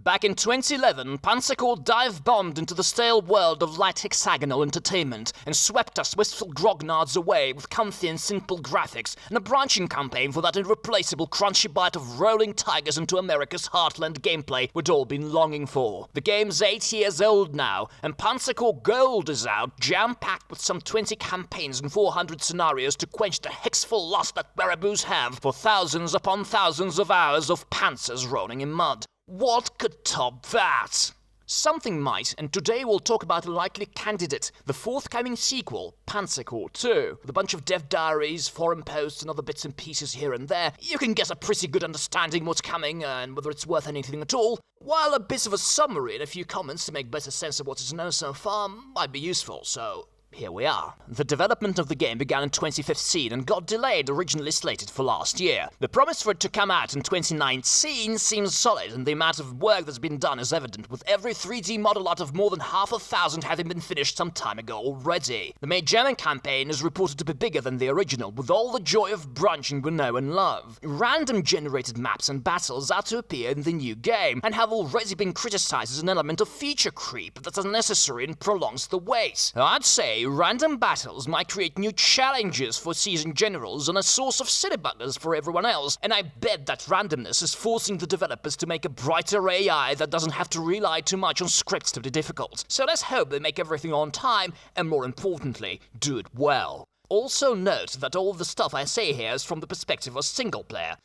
Back in 2011, Panzer Corps dive-bombed into the stale world of light hexagonal entertainment and swept us wistful grognards away with comfy and simple graphics and a branching campaign for that irreplaceable crunchy bite of rolling tigers into America's heartland gameplay we'd all been longing for. The game's 8 years old now, and Panzer Corps Gold is out, jam-packed with some 20 campaigns and 400 scenarios to quench the hexful lust that baraboo's have for thousands upon thousands of hours of panzers rolling in mud. What could top that? Something might, and today we'll talk about a likely candidate, the forthcoming sequel, Panzer Corps 2. With a bunch of dev diaries, forum posts and other bits and pieces here and there, you can get a pretty good understanding what's coming and whether it's worth anything at all, while a bit of a summary and a few comments to make better sense of what is known so far might be useful, so here we are. The development of the game began in 2015 and got delayed, originally slated for last year. The promise for it to come out in 2019 seems solid, and the amount of work that's been done is evident, with every 3D model out of more than 1,000 having been finished some time ago already. The May German campaign is reported to be bigger than the original, with all the joy of branching we know and love. Random generated maps and battles are to appear in the new game, and have already been criticized as an element of feature creep that's unnecessary and prolongs the wait. I'd say random battles might create new challenges for seasoned generals and a source of sillybuggers for everyone else, and I bet that randomness is forcing the developers to make a brighter AI that doesn't have to rely too much on scripts to be difficult. So let's hope they make everything on time, and more importantly, do it well. Also note that all the stuff I say here is from the perspective of single-player.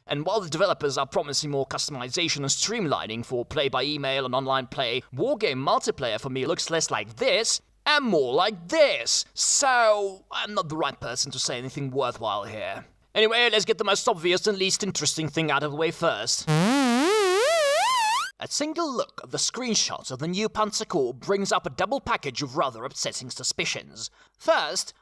And while the developers are promising more customization and streamlining for play-by-email and online play, wargame multiplayer for me looks less like this and more like this, so I'm not the right person to say anything worthwhile here. Anyway, let's get the most obvious and least interesting thing out of the way first. A single look at the screenshots of the new Panzer Corps brings up a double package of rather upsetting suspicions. First,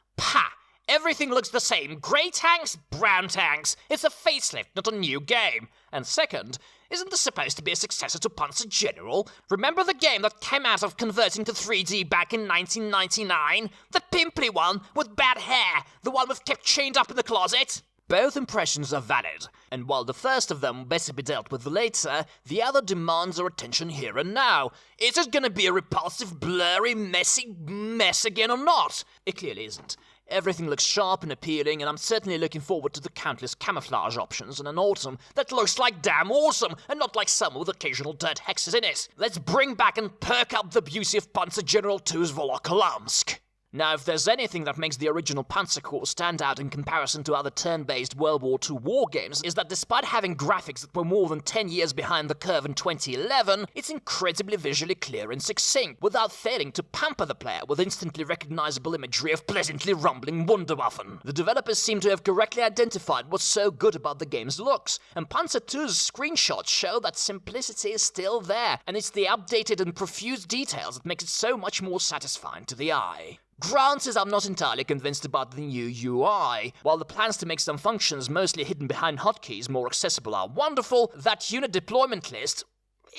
everything looks the same. Grey tanks, brown tanks. It's a facelift, not a new game. And second, isn't this supposed to be a successor to Panzer General? Remember the game that came out of converting to 3D back in 1999? The pimply one with bad hair, the one we've kept chained up in the closet? Both impressions are valid, and while the first of them better be dealt with later, the other demands our attention here and now. Is it gonna be a repulsive, blurry, messy mess again or not? It clearly isn't. Everything looks sharp and appealing, and I'm certainly looking forward to the countless camouflage options in an autumn that looks like damn awesome, and not like summer with occasional dirt hexes in it. Let's bring back and perk up the beauty of Panzer General 2's Volokolamsk. Now, if there's anything that makes the original Panzer Corps stand out in comparison to other turn-based World War II war games, is that despite having graphics that were more than 10 years behind the curve in 2011, it's incredibly visually clear and succinct, without failing to pamper the player with instantly recognizable imagery of pleasantly rumbling Wunderwaffen. The developers seem to have correctly identified what's so good about the game's looks, and Panzer II's screenshots show that simplicity is still there, and it's the updated and profuse details that makes it so much more satisfying to the eye. Granted, I'm not entirely convinced about the new UI. While the plans to make some functions mostly hidden behind hotkeys more accessible are wonderful, that unit deployment list,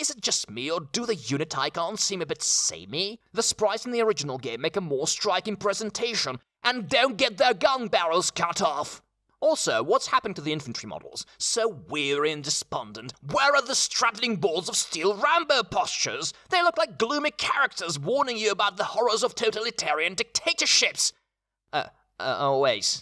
is it just me, or do the unit icons seem a bit samey? The sprites in the original game make a more striking presentation, and don't get their gun barrels cut off! Also, what's happened to the infantry models? So weary and despondent. Where are the straddling balls of steel Rambo postures? They look like gloomy characters warning you about the horrors of totalitarian dictatorships. Wait.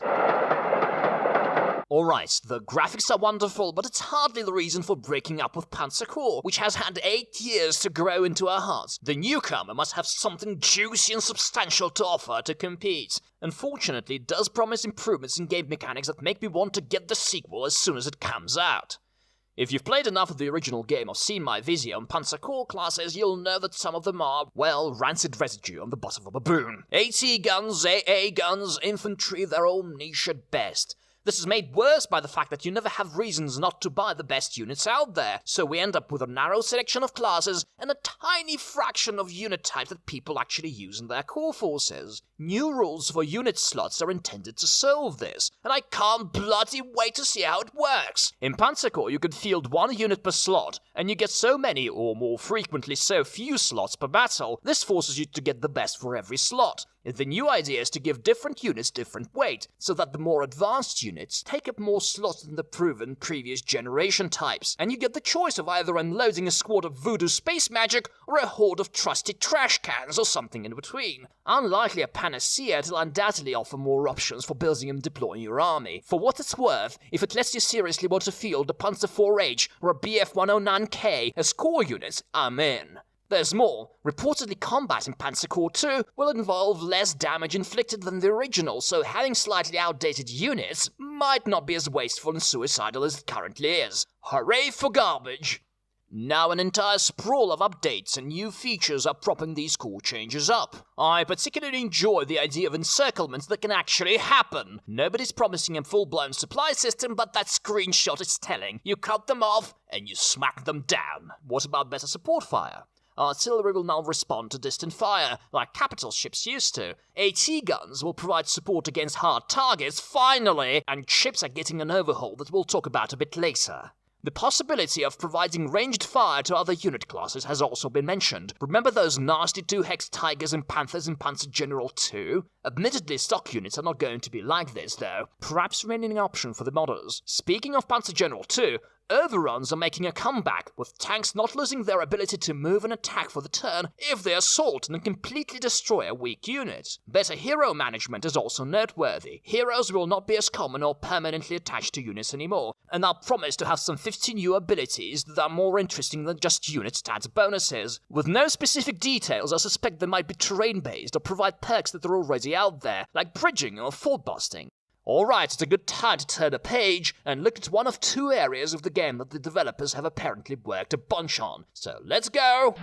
Alright, the graphics are wonderful, but it's hardly the reason for breaking up with Panzer Corps, which has had 8 years to grow into our hearts. The newcomer must have something juicy and substantial to offer to compete. Unfortunately, it does promise improvements in game mechanics that make me want to get the sequel as soon as it comes out. If you've played enough of the original game or seen my video on Panzer Corps classes, you'll know that some of them are, well, rancid residue on the bottom of a baboon. AT guns, AA guns, infantry, they're all niche at best. This is made worse by the fact that you never have reasons not to buy the best units out there, so we end up with a narrow selection of classes and a tiny fraction of unit types that people actually use in their core forces. New rules for unit slots are intended to solve this, and I can't bloody wait to see how it works. In Panzer Corps, you can field 1 unit per slot, and you get so many, or more frequently so few slots per battle. This forces you to get the best for every slot. The new idea is to give different units different weight, so that the more advanced units take up more slots than the proven previous generation types, and you get the choice of either unloading a squad of voodoo space magic or a horde of trusty trash cans or something in between. Unlikely a panacea, it'll undoubtedly offer more options for building and deploying your army. For what it's worth, if it lets you seriously want to field a Panzer Corps or a BF-109K as core units, I'm in. There's more. Reportedly, combat in Panzer Corps 2 will involve less damage inflicted than the original, so having slightly outdated units might not be as wasteful and suicidal as it currently is. Hooray for garbage! Now an entire sprawl of updates and new features are propping these core changes up. I particularly enjoy the idea of encirclements that can actually happen. Nobody's promising a full-blown supply system, but that screenshot is telling. You cut them off and you smack them down. What about better support fire? Artillery will now respond to distant fire, like capital ships used to. AT guns will provide support against hard targets, finally, and ships are getting an overhaul that we'll talk about a bit later. The possibility of providing ranged fire to other unit classes has also been mentioned. Remember those nasty 2-hex Tigers and Panthers in Panzer General 2? Admittedly, stock units are not going to be like this, though. Perhaps remaining an option for the modders. Speaking of Panzer General 2, overruns are making a comeback, with tanks not losing their ability to move and attack for the turn if they assault and completely destroy a weak unit. Better hero management is also noteworthy. Heroes will not be as common or permanently attached to units anymore, and are promised to have some 50 new abilities that are more interesting than just unit stats bonuses. With no specific details, I suspect they might be terrain-based or provide perks that are already out there, like bridging or fort busting. Alright, it's a good time to turn a page and look at one of two areas of the game that the developers have apparently worked a bunch on. So let's go!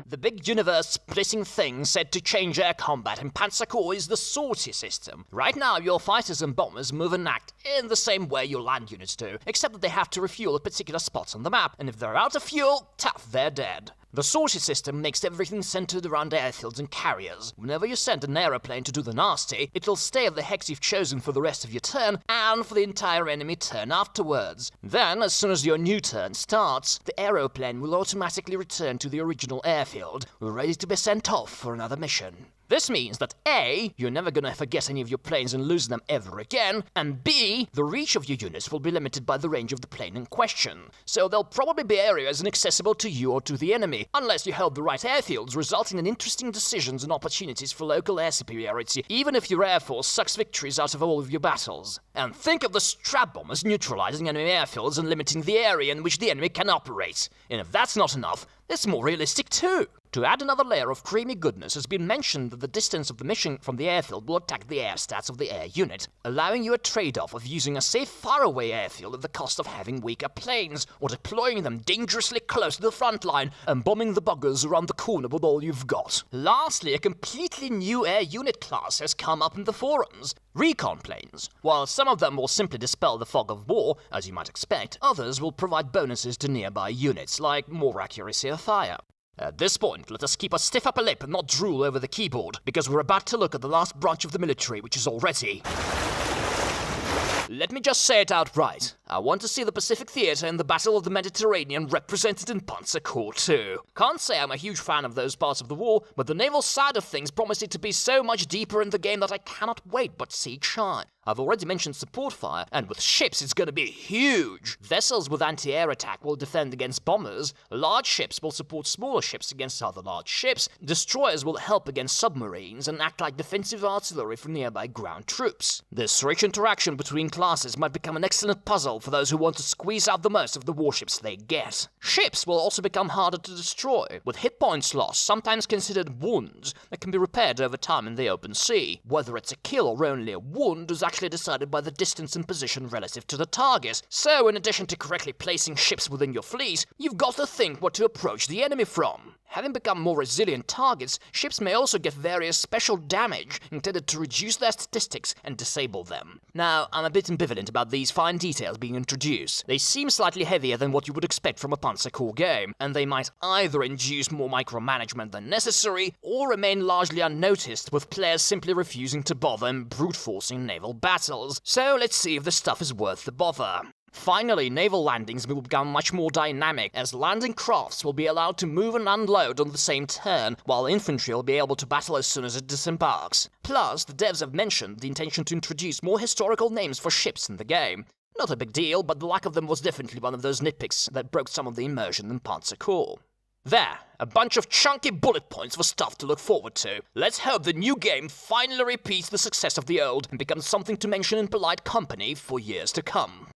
The big universe-splitting thing said to change air combat in Panzer Corps is the sortie system. Right now, your fighters and bombers move and act in the same way your land units do, except that they have to refuel at particular spots on the map, and if they're out of fuel, tough, they're dead. The sortie system makes everything centered around airfields and carriers. Whenever you send an aeroplane to do the nasty, it'll stay at the hex you've chosen for the rest of your turn and for the entire enemy turn afterwards. Then, as soon as your new turn starts, the aeroplane will automatically return to the original airfield, ready to be sent off for another mission. This means that A, you're never gonna forget any of your planes and lose them ever again, and B, the reach of your units will be limited by the range of the plane in question. So there'll probably be areas inaccessible to you or to the enemy, unless you held the right airfields, resulting in interesting decisions and opportunities for local air superiority, even if your air force sucks victories out of all of your battles. And think of the strap bombers neutralizing enemy airfields and limiting the area in which the enemy can operate. And if that's not enough, it's more realistic too. To add another layer of creamy goodness, has been mentioned that the distance of the mission from the airfield will attack the air stats of the air unit, allowing you a trade-off of using a safe faraway airfield at the cost of having weaker planes, or deploying them dangerously close to the front line and bombing the buggers around the corner with all you've got. Lastly, a completely new air unit class has come up in the forums. Recon planes. While some of them will simply dispel the fog of war, as you might expect, others will provide bonuses to nearby units, like more accuracy of fire. At this point, let us keep a stiff upper lip and not drool over the keyboard, because we're about to look at the last branch of the military, which is already... Let me just say it outright. I want to see the Pacific Theater and the Battle of the Mediterranean represented in Panzer Corps 2. Can't say I'm a huge fan of those parts of the war, but the naval side of things promise it to be so much deeper in the game that I cannot wait but see it shine. I've already mentioned support fire, and with ships it's gonna be huge! Vessels with anti-air attack will defend against bombers, large ships will support smaller ships against other large ships, destroyers will help against submarines and act like defensive artillery for nearby ground troops. This rich interaction between classes might become an excellent puzzle for those who want to squeeze out the most of the warships they get. Ships will also become harder to destroy, with hit points lost, sometimes considered wounds, that can be repaired over time in the open sea. Whether it's a kill or only a wound is actually decided by the distance and position relative to the target. So, in addition to correctly placing ships within your fleet, you've got to think what to approach the enemy from. Having become more resilient targets, ships may also get various special damage intended to reduce their statistics and disable them. Now, I'm a bit ambivalent about these fine details being introduced. They seem slightly heavier than what you would expect from a Panzer Corps game, and they might either induce more micromanagement than necessary, or remain largely unnoticed, with players simply refusing to bother and brute-forcing naval battles. So let's see if the stuff is worth the bother. Finally, naval landings will become much more dynamic, as landing crafts will be allowed to move and unload on the same turn, while infantry will be able to battle as soon as it disembarks. Plus, the devs have mentioned the intention to introduce more historical names for ships in the game. Not a big deal, but the lack of them was definitely one of those nitpicks that broke some of the immersion in Panzer Corps. There, a bunch of chunky bullet points for stuff to look forward to. Let's hope the new game finally repeats the success of the old and becomes something to mention in polite company for years to come.